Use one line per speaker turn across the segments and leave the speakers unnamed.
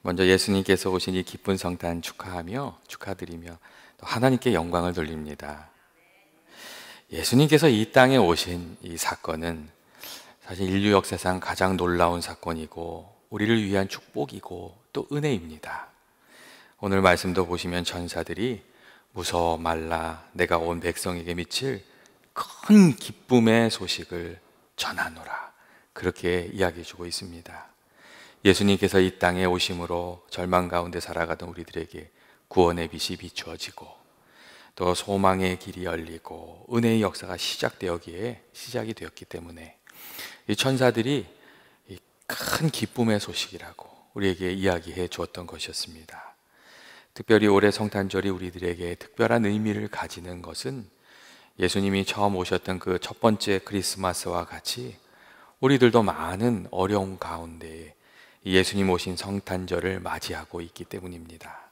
먼저 예수님께서 오신 이 기쁜 성탄 축하드리며 또 하나님께 영광을 돌립니다. 예수님께서 이 땅에 오신 이 사건은 사실 인류 역사상 가장 놀라운 사건이고 우리를 위한 축복이고 또 은혜입니다. 오늘 말씀도 보시면 전사들이 무서워 말라 내가 온 백성에게 미칠 큰 기쁨의 소식을 전하노라, 그렇게 이야기해 주고 있습니다. 예수님께서 이 땅에 오심으로 절망 가운데 살아가던 우리들에게 구원의 빛이 비추어지고 또 소망의 길이 열리고 은혜의 역사가 시작이 되었기 때문에 이 천사들이 이 큰 기쁨의 소식이라고 우리에게 이야기해 주었던 것이었습니다. 특별히 올해 성탄절이 우리들에게 특별한 의미를 가지는 것은 예수님이 처음 오셨던 그 첫 번째 크리스마스와 같이 우리들도 많은 어려움 가운데 예수님 오신 성탄절을 맞이하고 있기 때문입니다.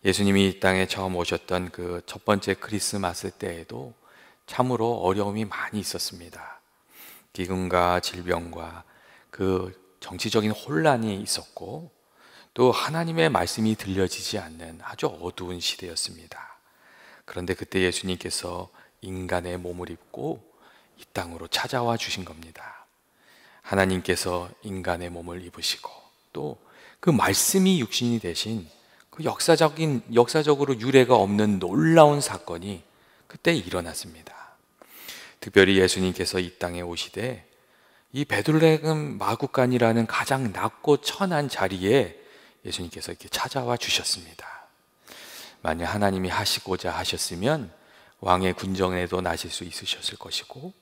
예수님이 이 땅에 처음 오셨던 그 첫 번째 크리스마스 때에도 참으로 어려움이 많이 있었습니다. 기근과 질병과 그 정치적인 혼란이 있었고 또 하나님의 말씀이 들려지지 않는 아주 어두운 시대였습니다. 그런데 그때 예수님께서 인간의 몸을 입고 이 땅으로 찾아와 주신 겁니다. 하나님께서 인간의 몸을 입으시고 또 그 말씀이 육신이 되신 그 역사적으로 유례가 없는 놀라운 사건이 그때 일어났습니다. 특별히 예수님께서 이 땅에 오시되 이 베들레헴 마구간이라는 가장 낮고 천한 자리에 예수님께서 이렇게 찾아와 주셨습니다. 만약 하나님이 하시고자 하셨으면 왕의 군정에도 나실 수 있으셨을 것이고,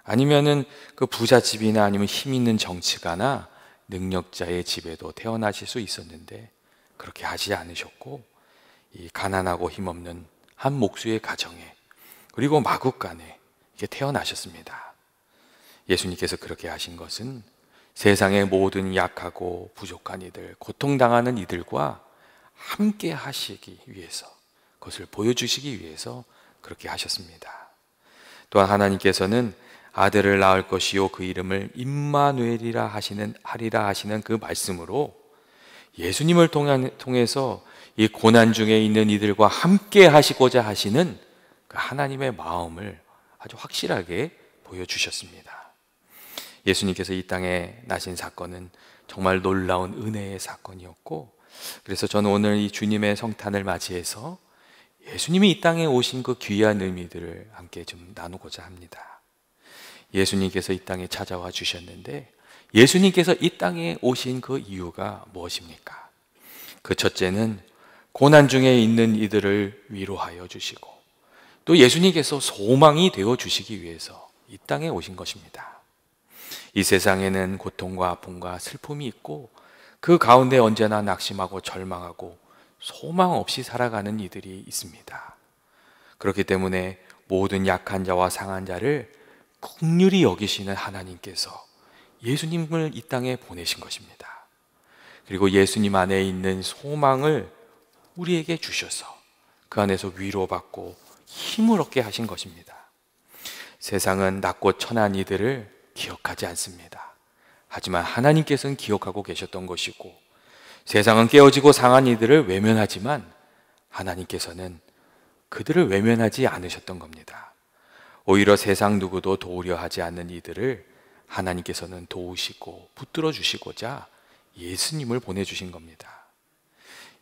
아니면은 그 부잣집이나 아니면 힘 있는 정치가나 능력자의 집에도 태어나실 수 있었는데 그렇게 하지 않으셨고 이 가난하고 힘없는 한 목수의 가정에 그리고 마구간에 이렇게 태어나셨습니다. 예수님께서 그렇게 하신 것은 세상의 모든 약하고 부족한 이들, 고통당하는 이들과 함께 하시기 위해서, 그것을 보여주시기 위해서 그렇게 하셨습니다. 또한 하나님께서는 아들을 낳을 것이요 그 이름을 임마누엘이라 하시는 그 말씀으로 예수님을 통해서 이 고난 중에 있는 이들과 함께 하시고자 하시는 그 하나님의 마음을 아주 확실하게 보여주셨습니다. 예수님께서 이 땅에 나신 사건은 정말 놀라운 은혜의 사건이었고, 그래서 저는 오늘 이 주님의 성탄을 맞이해서 예수님이 이 땅에 오신 그 귀한 의미들을 함께 좀 나누고자 합니다. 예수님께서 이 땅에 찾아와 주셨는데 예수님께서 이 땅에 오신 그 이유가 무엇입니까? 그 첫째는 고난 중에 있는 이들을 위로하여 주시고 또 예수님께서 소망이 되어 주시기 위해서 이 땅에 오신 것입니다. 이 세상에는 고통과 아픔과 슬픔이 있고 그 가운데 언제나 낙심하고 절망하고 소망 없이 살아가는 이들이 있습니다. 그렇기 때문에 모든 약한 자와 상한 자를 긍휼히 여기시는 하나님께서 예수님을 이 땅에 보내신 것입니다. 그리고 예수님 안에 있는 소망을 우리에게 주셔서 그 안에서 위로받고 힘을 얻게 하신 것입니다. 세상은 낮고 천한 이들을 기억하지 않습니다. 하지만 하나님께서는 기억하고 계셨던 것이고, 세상은 깨어지고 상한 이들을 외면하지만 하나님께서는 그들을 외면하지 않으셨던 겁니다. 오히려 세상 누구도 도우려 하지 않는 이들을 하나님께서는 도우시고 붙들어 주시고자 예수님을 보내주신 겁니다.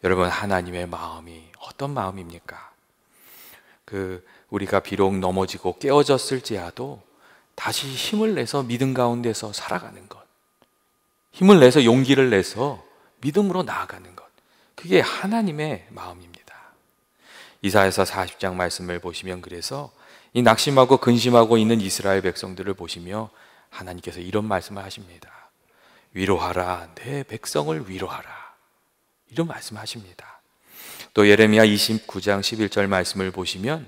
여러분, 하나님의 마음이 어떤 마음입니까? 우리가 비록 넘어지고 깨어졌을지라도 다시 힘을 내서 믿음 가운데서 살아가는 것, 힘을 내서 용기를 내서 믿음으로 나아가는 것, 그게 하나님의 마음입니다. 이사야서 40장 말씀을 보시면 그래서 이 낙심하고 근심하고 있는 이스라엘 백성들을 보시며 하나님께서 이런 말씀을 하십니다. 위로하라, 내 백성을 위로하라, 이런 말씀을 하십니다. 또 예레미야 29장 11절 말씀을 보시면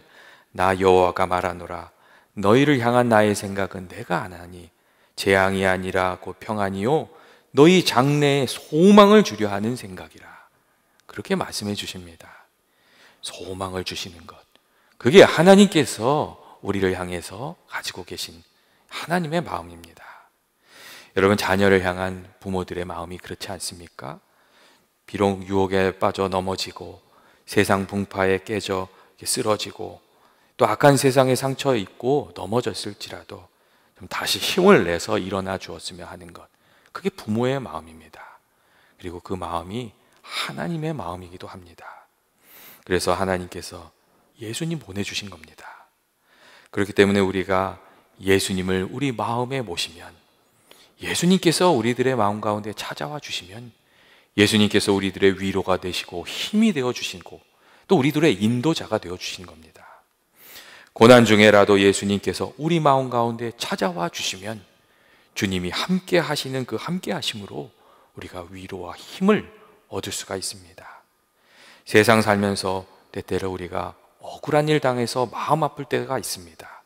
나 여호와가 말하노라, 너희를 향한 나의 생각은 내가 아나니 재앙이 아니라 곧 평안이요 너희 장래에 소망을 주려 하는 생각이라, 그렇게 말씀해 주십니다. 소망을 주시는 것, 그게 하나님께서 우리를 향해서 가지고 계신 하나님의 마음입니다. 여러분, 자녀를 향한 부모들의 마음이 그렇지 않습니까? 비록 유혹에 빠져 넘어지고 세상 분파에 깨져 쓰러지고 또 악한 세상에 상처 입고 넘어졌을지라도 좀 다시 힘을 내서 일어나 주었으면 하는 것, 그게 부모의 마음입니다. 그리고 그 마음이 하나님의 마음이기도 합니다. 그래서 하나님께서 예수님 보내주신 겁니다. 그렇기 때문에 우리가 예수님을 우리 마음에 모시면, 예수님께서 우리들의 마음 가운데 찾아와 주시면, 예수님께서 우리들의 위로가 되시고 힘이 되어 주시고 또 우리들의 인도자가 되어 주신 겁니다. 고난 중에라도 예수님께서 우리 마음 가운데 찾아와 주시면 주님이 함께 하시는 그 함께 하심으로 우리가 위로와 힘을 얻을 수가 있습니다. 세상 살면서 때때로 우리가 억울한 일 당해서 마음 아플 때가 있습니다.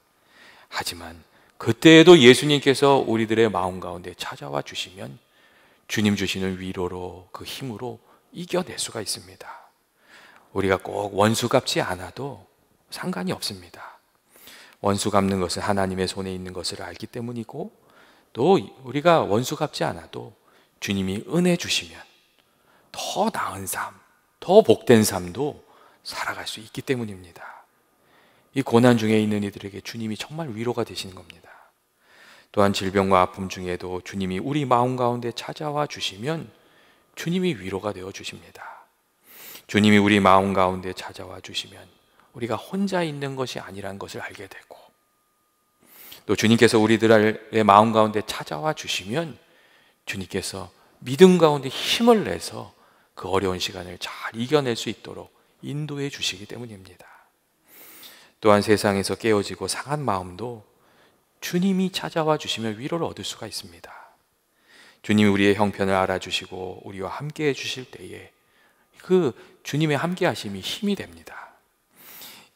하지만 그때에도 예수님께서 우리들의 마음 가운데 찾아와 주시면 주님 주시는 위로로, 그 힘으로 이겨낼 수가 있습니다. 우리가 꼭 원수 갚지 않아도 상관이 없습니다. 원수 갚는 것은 하나님의 손에 있는 것을 알기 때문이고, 또 우리가 원수 갚지 않아도 주님이 은혜 주시면 더 나은 삶, 더 복된 삶도 살아갈 수 있기 때문입니다. 이 고난 중에 있는 이들에게 주님이 정말 위로가 되시는 겁니다. 또한 질병과 아픔 중에도 주님이 우리 마음 가운데 찾아와 주시면 주님이 위로가 되어 주십니다. 주님이 우리 마음 가운데 찾아와 주시면 우리가 혼자 있는 것이 아니라는 것을 알게 되고, 또 주님께서 우리들의 마음 가운데 찾아와 주시면 주님께서 믿음 가운데 힘을 내서 그 어려운 시간을 잘 이겨낼 수 있도록 인도해 주시기 때문입니다. 또한 세상에서 깨어지고 상한 마음도 주님이 찾아와 주시면 위로를 얻을 수가 있습니다. 주님이 우리의 형편을 알아주시고 우리와 함께 해주실 때에 그 주님의 함께 하심이 힘이 됩니다.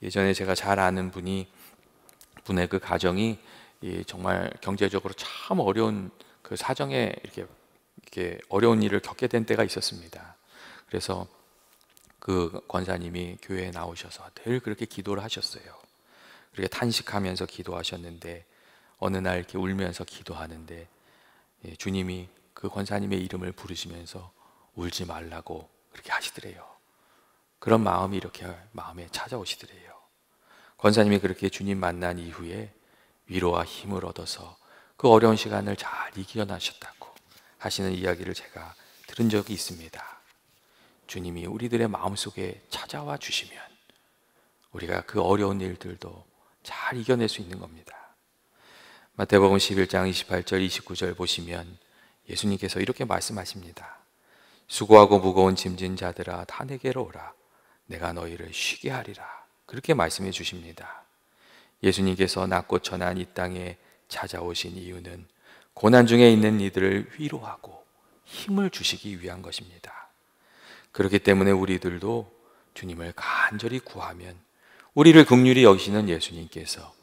예전에 제가 잘 아는 분의 그 가정이 정말 경제적으로 참 어려운 그 사정에 이렇게 어려운 일을 겪게 된 때가 있었습니다. 그래서 그 권사님이 교회에 나오셔서 늘 그렇게 기도를 하셨어요. 그렇게 탄식하면서 기도하셨는데 어느 날 이렇게 울면서 기도하는데 주님이 그 권사님의 이름을 부르시면서 울지 말라고 그렇게 하시더래요. 그런 마음이 이렇게 마음에 찾아오시더래요. 권사님이 그렇게 주님 만난 이후에 위로와 힘을 얻어서 그 어려운 시간을 잘 이겨나셨다고 하시는 이야기를 제가 들은 적이 있습니다. 주님이 우리들의 마음속에 찾아와 주시면 우리가 그 어려운 일들도 잘 이겨낼 수 있는 겁니다. 마태복음 11장 28절 29절 보시면 예수님께서 이렇게 말씀하십니다. 수고하고 무거운 짐진 자들아 다 내게로 오라. 내가 너희를 쉬게 하리라. 그렇게 말씀해 주십니다. 예수님께서 낮고 천한 이 땅에 찾아오신 이유는 고난 중에 있는 이들을 위로하고 힘을 주시기 위한 것입니다. 그렇기 때문에 우리들도 주님을 간절히 구하면 우리를 긍휼히 여기시는 예수님께서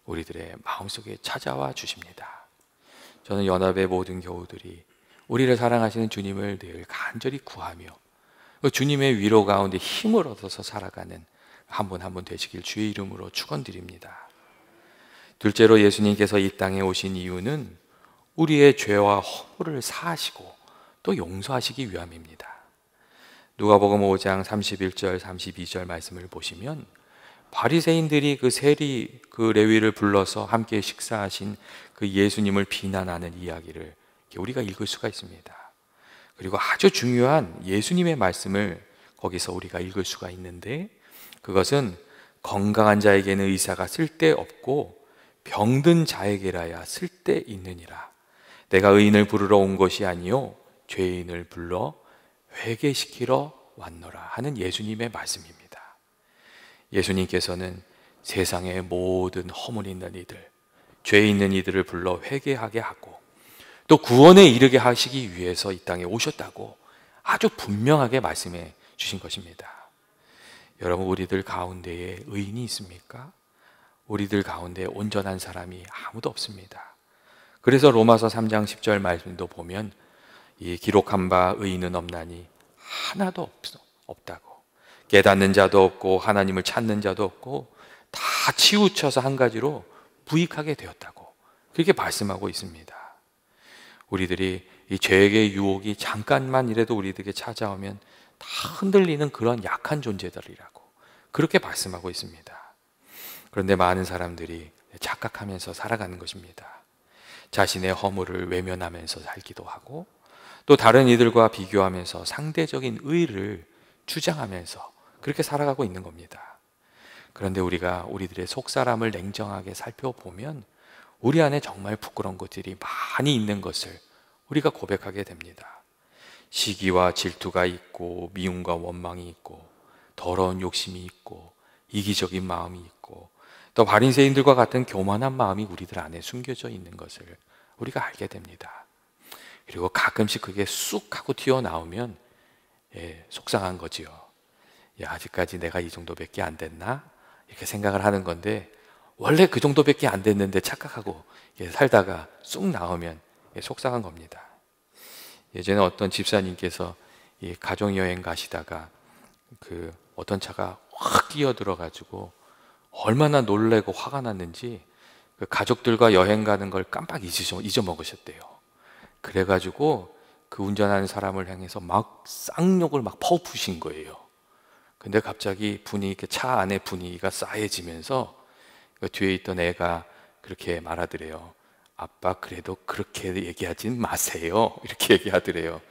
우리들의 마음속에 찾아와 주십니다. 저는 연합의 모든 교우들이 우리를 사랑하시는 주님을 늘 간절히 구하며 주님의 위로 가운데 힘을 얻어서 살아가는 한 분 한 분 되시길 주의 이름으로 축원드립니다. 둘째로 예수님께서 이 땅에 오신 이유는 우리의 죄와 허물을 사하시고 또 용서하시기 위함입니다. 누가복음 5장 31절 32절 말씀을 보시면 바리새인들이 그 세리 그 레위를 불러서 함께 식사하신 그 예수님을 비난하는 이야기를 우리가 읽을 수가 있습니다. 그리고 아주 중요한 예수님의 말씀을 거기서 우리가 읽을 수가 있는데, 그것은 건강한 자에게는 의사가 쓸데없고 병든 자에게라야 쓸데있느니라. 내가 의인을 부르러 온 것이 아니요 죄인을 불러 회개시키러 왔노라 하는 예수님의 말씀입니다. 예수님께서는 세상의 모든 허물 있는 이들, 죄 있는 이들을 불러 회개하게 하고 또 구원에 이르게 하시기 위해서 이 땅에 오셨다고 아주 분명하게 말씀해 주신 것입니다. 여러분, 우리들 가운데에 의인이 있습니까? 우리들 가운데 온전한 사람이 아무도 없습니다. 그래서 로마서 3장 10절 말씀도 보면 이 기록한 바 의인은 없나니 하나도 없다고, 깨닫는 자도 없고 하나님을 찾는 자도 없고 다 치우쳐서 한 가지로 부익하게 되었다고 그렇게 말씀하고 있습니다. 우리들이 이 죄의 유혹이 잠깐만이라도 우리들에게 찾아오면 다 흔들리는 그런 약한 존재들이라고 그렇게 말씀하고 있습니다. 그런데 많은 사람들이 착각하면서 살아가는 것입니다. 자신의 허물을 외면하면서 살기도 하고 또 다른 이들과 비교하면서 상대적인 의의를 주장하면서 그렇게 살아가고 있는 겁니다. 그런데 우리가 우리들의 속사람을 냉정하게 살펴보면 우리 안에 정말 부끄러운 것들이 많이 있는 것을 우리가 고백하게 됩니다. 시기와 질투가 있고 미움과 원망이 있고 더러운 욕심이 있고 이기적인 마음이 있고 또 바리새인들과 같은 교만한 마음이 우리들 안에 숨겨져 있는 것을 우리가 알게 됩니다. 그리고 가끔씩 그게 쑥 하고 튀어나오면 속상한 거지요. 야, 아직까지 내가 이 정도밖에 안 됐나? 이렇게 생각을 하는 건데 원래 그 정도밖에 안 됐는데 착각하고 살다가 쑥 나오면 속상한 겁니다. 예전에 어떤 집사님께서 가족여행 가시다가 그 어떤 차가 확 끼어들어 가지고 얼마나 놀래고 화가 났는지 그 가족들과 여행 가는 걸 깜빡 잊어먹으셨대요. 그래가지고 그 운전하는 사람을 향해서 막 쌍욕을 막 퍼부으신 거예요. 근데 갑자기 차 안에 분위기가 싸해지면서 그 뒤에 있던 애가 그렇게 말하더래요. 아빠 그래도 그렇게 얘기하진 마세요. 이렇게 얘기하더래요.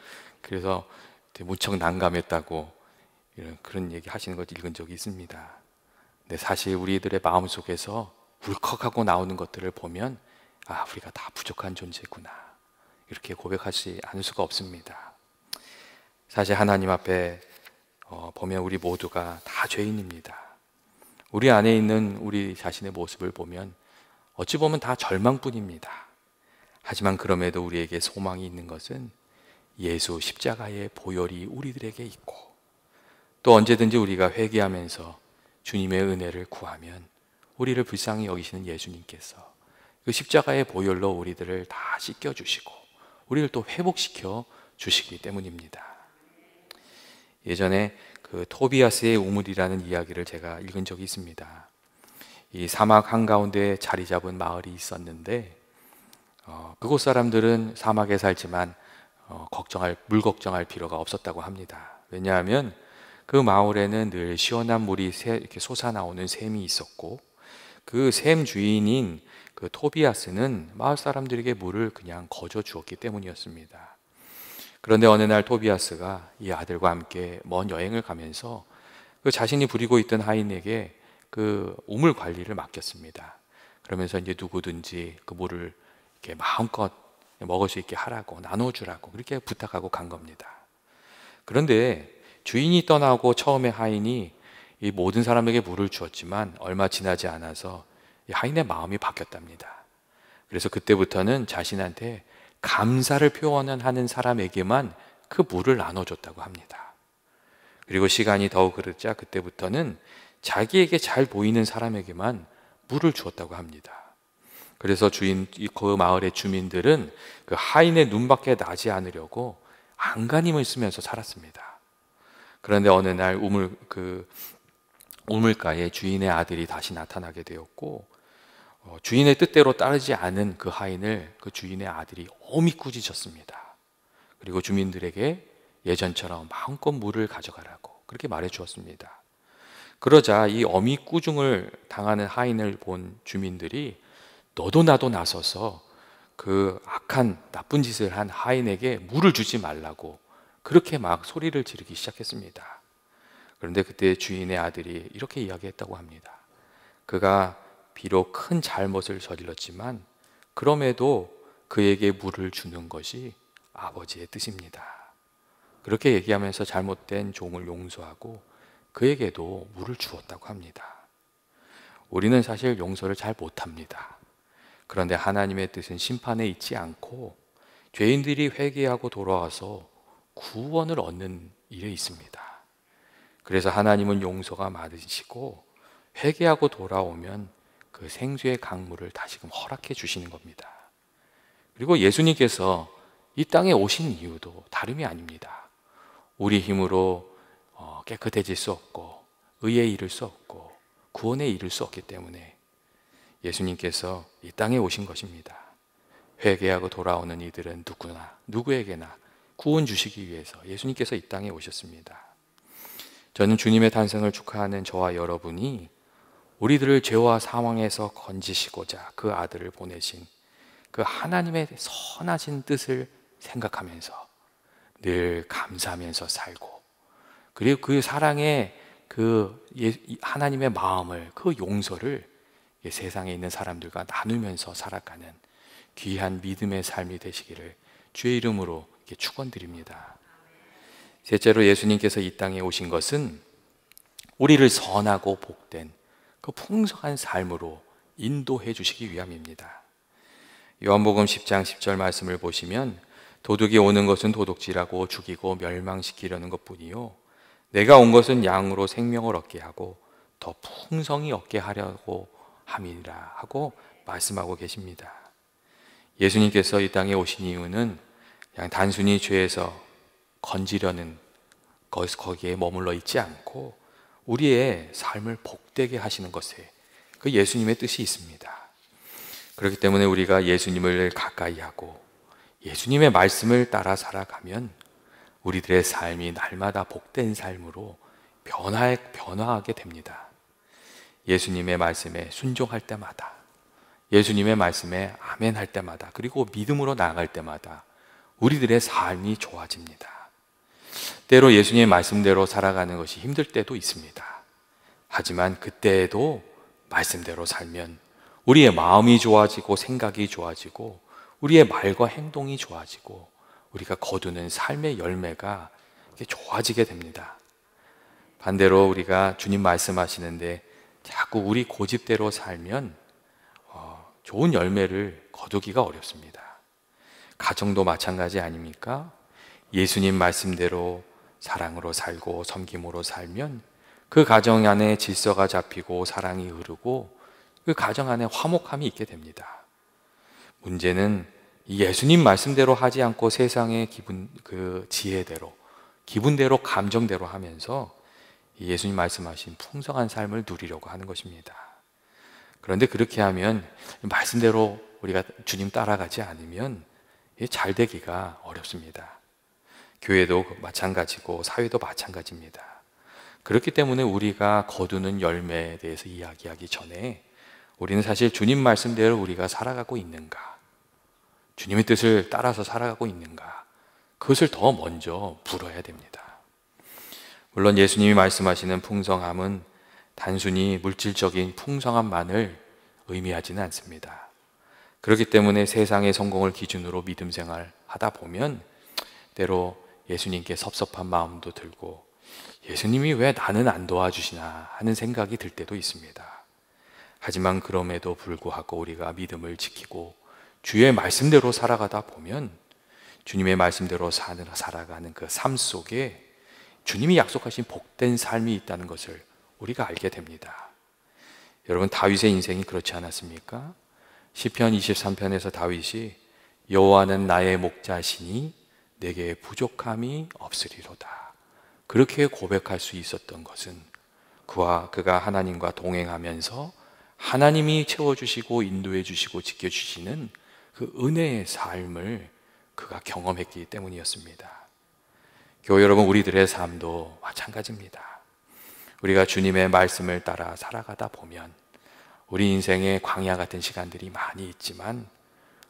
그래서 무척 난감했다고 그런 얘기 하시는 걸 읽은 적이 있습니다. 근데 사실 우리들의 마음속에서 울컥하고 나오는 것들을 보면 우리가 다 부족한 존재구나 이렇게 고백하지 않을 수가 없습니다. 사실 하나님 앞에 보면 우리 모두가 다 죄인입니다. 우리 안에 있는 우리 자신의 모습을 보면 어찌 보면 다 절망뿐입니다. 하지만 그럼에도 우리에게 소망이 있는 것은 예수 십자가의 보혈이 우리들에게 있고 또 언제든지 우리가 회개하면서 주님의 은혜를 구하면 우리를 불쌍히 여기시는 예수님께서 그 십자가의 보혈로 우리들을 다 씻겨주시고 우리를 또 회복시켜 주시기 때문입니다. 예전에 그 토비아스의 우물이라는 이야기를 제가 읽은 적이 있습니다. 이 사막 한가운데 자리 잡은 마을이 있었는데 그곳 사람들은 사막에 살지만 물 걱정할 필요가 없었다고 합니다. 왜냐하면 그 마을에는 늘 시원한 물이 이렇게 솟아나오는 샘이 있었고 그 샘 주인인 그 토비아스는 마을 사람들에게 물을 그냥 거저 주었기 때문이었습니다. 그런데 어느 날 토비아스가 이 아들과 함께 먼 여행을 가면서 그 자신이 부리고 있던 하인에게 그 우물 관리를 맡겼습니다. 그러면서 이제 누구든지 그 물을 이렇게 마음껏 먹을 수 있게 하라고 나눠주라고 그렇게 부탁하고 간 겁니다. 그런데 주인이 떠나고 처음에 하인이 이 모든 사람에게 물을 주었지만 얼마 지나지 않아서 이 하인의 마음이 바뀌었답니다. 그래서 그때부터는 자신한테 감사를 표현하는 사람에게만 그 물을 나눠줬다고 합니다. 그리고 시간이 더욱 흐르자 그때부터는 자기에게 잘 보이는 사람에게만 물을 주었다고 합니다. 그래서 그 마을의 주민들은 그 하인의 눈밖에 나지 않으려고 안간힘을 쓰면서 살았습니다. 그런데 어느 날 우물가에 주인의 아들이 다시 나타나게 되었고 주인의 뜻대로 따르지 않은 그 하인을 그 주인의 아들이 엄히 꾸짖었습니다. 그리고 주민들에게 예전처럼 마음껏 물을 가져가라고 그렇게 말해 주었습니다. 그러자 이 엄히 꾸중을 당하는 하인을 본 주민들이 너도 나도 나서서 그 악한 나쁜 짓을 한 하인에게 물을 주지 말라고 그렇게 막 소리를 지르기 시작했습니다. 그런데 그때 주인의 아들이 이렇게 이야기했다고 합니다. 그가 비록 큰 잘못을 저질렀지만 그럼에도 그에게 물을 주는 것이 아버지의 뜻입니다. 그렇게 얘기하면서 잘못된 종을 용서하고 그에게도 물을 주었다고 합니다. 우리는 사실 용서를 잘 못합니다. 그런데 하나님의 뜻은 심판에 있지 않고 죄인들이 회개하고 돌아와서 구원을 얻는 일에 있습니다. 그래서 하나님은 용서가 많으시고 회개하고 돌아오면 그 생수의 강물을 다시금 허락해 주시는 겁니다. 그리고 예수님께서 이 땅에 오신 이유도 다름이 아닙니다. 우리 힘으로 깨끗해질 수 없고 의에 이를 수 없고 구원에 이를 수 없기 때문에 예수님께서 이 땅에 오신 것입니다. 회개하고 돌아오는 이들은 누구에게나 구원 주시기 위해서 예수님께서 이 땅에 오셨습니다. 저는 주님의 탄생을 축하하는 저와 여러분이 우리들을 죄와 사망에서 건지시고자 그 아들을 보내신 그 하나님의 선하신 뜻을 생각하면서 늘 감사하면서 살고, 그리고 그 사랑의 하나님의 마음을, 그 용서를 세상에 있는 사람들과 나누면서 살아가는 귀한 믿음의 삶이 되시기를 주의 이름으로 축원드립니다. 셋째로, 예수님께서 이 땅에 오신 것은 우리를 선하고 복된 그 풍성한 삶으로 인도해 주시기 위함입니다. 요한복음 10장 10절 말씀을 보시면, 도둑이 오는 것은 도둑질하고 죽이고 멸망시키려는 것뿐이요 내가 온 것은 양으로 생명을 얻게 하고 더 풍성히 얻게 하려고 함이라 하고 말씀하고 계십니다. 예수님께서 이 땅에 오신 이유는 그냥 단순히 죄에서 건지려는 거기에 머물러 있지 않고 우리의 삶을 복되게 하시는 것에 그 예수님의 뜻이 있습니다. 그렇기 때문에 우리가 예수님을 가까이 하고 예수님의 말씀을 따라 살아가면 우리들의 삶이 날마다 복된 삶으로 변화하게 됩니다. 예수님의 말씀에 순종할 때마다, 예수님의 말씀에 아멘 할 때마다, 그리고 믿음으로 나아갈 때마다 우리들의 삶이 좋아집니다. 때로 예수님의 말씀대로 살아가는 것이 힘들 때도 있습니다. 하지만 그때에도 말씀대로 살면 우리의 마음이 좋아지고 생각이 좋아지고 우리의 말과 행동이 좋아지고 우리가 거두는 삶의 열매가 좋아지게 됩니다. 반대로 우리가 주님 말씀하시는데 자꾸 우리 고집대로 살면 좋은 열매를 거두기가 어렵습니다. 가정도 마찬가지 아닙니까? 예수님 말씀대로 사랑으로 살고 섬김으로 살면 그 가정 안에 질서가 잡히고 사랑이 흐르고 그 가정 안에 화목함이 있게 됩니다. 문제는 예수님 말씀대로 하지 않고 세상의 지혜대로, 기분대로, 감정대로 하면서 예수님 말씀하신 풍성한 삶을 누리려고 하는 것입니다. 그런데 그렇게 하면, 말씀대로 우리가 주님 따라가지 않으면 잘 되기가 어렵습니다. 교회도 마찬가지고 사회도 마찬가지입니다. 그렇기 때문에 우리가 거두는 열매에 대해서 이야기하기 전에 우리는 사실 주님 말씀대로 우리가 살아가고 있는가, 주님의 뜻을 따라서 살아가고 있는가, 그것을 더 먼저 물어야 됩니다. 물론 예수님이 말씀하시는 풍성함은 단순히 물질적인 풍성함만을 의미하지는 않습니다. 그렇기 때문에 세상의 성공을 기준으로 믿음 생활 하다 보면 때로 예수님께 섭섭한 마음도 들고, 예수님이 왜 나는 안 도와주시나 하는 생각이 들 때도 있습니다. 하지만 그럼에도 불구하고 우리가 믿음을 지키고 주의 말씀대로 살아가다 보면 주님의 말씀대로 살아가는 그 삶 속에 주님이 약속하신 복된 삶이 있다는 것을 우리가 알게 됩니다. 여러분, 다윗의 인생이 그렇지 않았습니까? 시편 23편에서 다윗이 여호와는 나의 목자시니 내게 부족함이 없으리로다, 그렇게 고백할 수 있었던 것은 그가 하나님과 동행하면서 하나님이 채워주시고 인도해 주시고 지켜주시는 그 은혜의 삶을 그가 경험했기 때문이었습니다. 교회 여러분, 우리들의 삶도 마찬가지입니다. 우리가 주님의 말씀을 따라 살아가다 보면 우리 인생에 광야 같은 시간들이 많이 있지만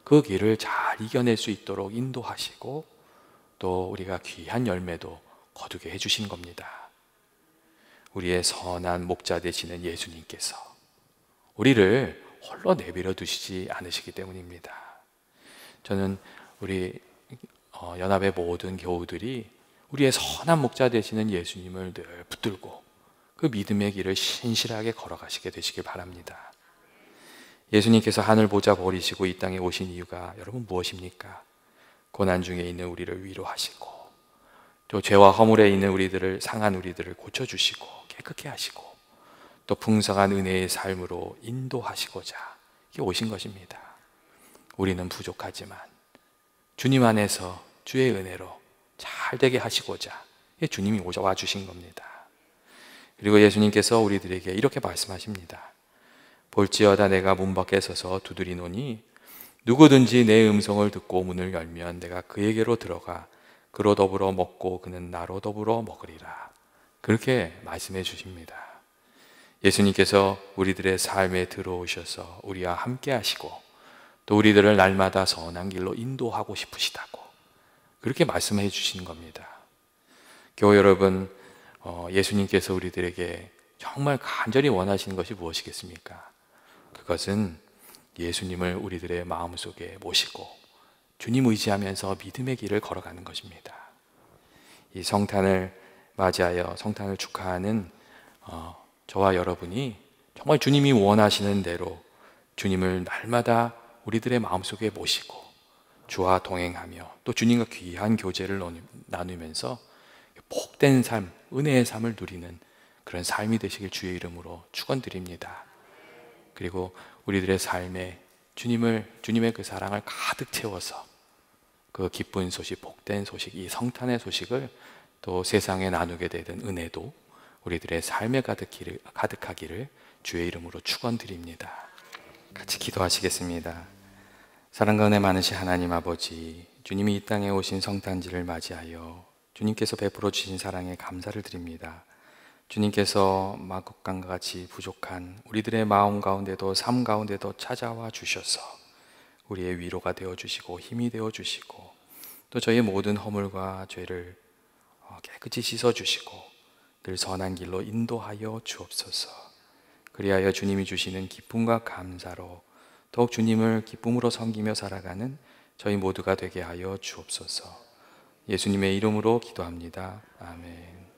그 길을 잘 이겨낼 수 있도록 인도하시고 또 우리가 귀한 열매도 거두게 해주신 겁니다. 우리의 선한 목자 되시는 예수님께서 우리를 홀로 내버려 두시지 않으시기 때문입니다. 저는 우리 연합의 모든 교우들이 우리의 선한 목자 되시는 예수님을 늘 붙들고 그 믿음의 길을 신실하게 걸어가시게 되시길 바랍니다. 예수님께서 하늘 보좌 버리시고 이 땅에 오신 이유가 여러분 무엇입니까? 고난 중에 있는 우리를 위로하시고 또 죄와 허물에 있는 상한 우리들을 고쳐주시고 깨끗게 하시고 또 풍성한 은혜의 삶으로 인도하시고자 오신 것입니다. 우리는 부족하지만 주님 안에서 주의 은혜로 잘 되게 하시고자 주님이 와주신 겁니다. 그리고 예수님께서 우리들에게 이렇게 말씀하십니다. 볼지어다 내가 문 밖에 서서 두드리노니 누구든지 내 음성을 듣고 문을 열면 내가 그에게로 들어가 그로 더불어 먹고 그는 나로 더불어 먹으리라. 그렇게 말씀해 주십니다. 예수님께서 우리들의 삶에 들어오셔서 우리와 함께 하시고 또 우리들을 날마다 선한 길로 인도하고 싶으시다고 그렇게 말씀해 주시는 겁니다. 교회 여러분, 예수님께서 우리들에게 정말 간절히 원하시는 것이 무엇이겠습니까? 그것은 예수님을 우리들의 마음속에 모시고 주님 의지하면서 믿음의 길을 걸어가는 것입니다. 이 성탄을 맞이하여 성탄을 축하하는 저와 여러분이 정말 주님이 원하시는 대로 주님을 날마다 우리들의 마음속에 모시고 주와 동행하며 또 주님과 귀한 교제를 나누면서 복된 삶, 은혜의 삶을 누리는 그런 삶이 되시길 주의 이름으로 축원드립니다. 그리고 우리들의 삶에 주님의 그 사랑을 가득 채워서 그 기쁜 소식, 복된 소식, 이 성탄의 소식을 또 세상에 나누게 되는 은혜도 우리들의 삶에 가득하기를 주의 이름으로 축원드립니다. 같이 기도하시겠습니다. 사랑과 은혜 많으신 하나님 아버지, 주님이 이 땅에 오신 성탄절을 맞이하여 주님께서 베풀어 주신 사랑에 감사를 드립니다. 주님께서 마곡간과 같이 부족한 우리들의 마음 가운데도 삶 가운데도 찾아와 주셔서 우리의 위로가 되어 주시고 힘이 되어 주시고 또 저희의 모든 허물과 죄를 깨끗이 씻어 주시고 늘 선한 길로 인도하여 주옵소서. 그리하여 주님이 주시는 기쁨과 감사로 더욱 주님을 기쁨으로 섬기며 살아가는 저희 모두가 되게 하여 주옵소서. 예수님의 이름으로 기도합니다. 아멘.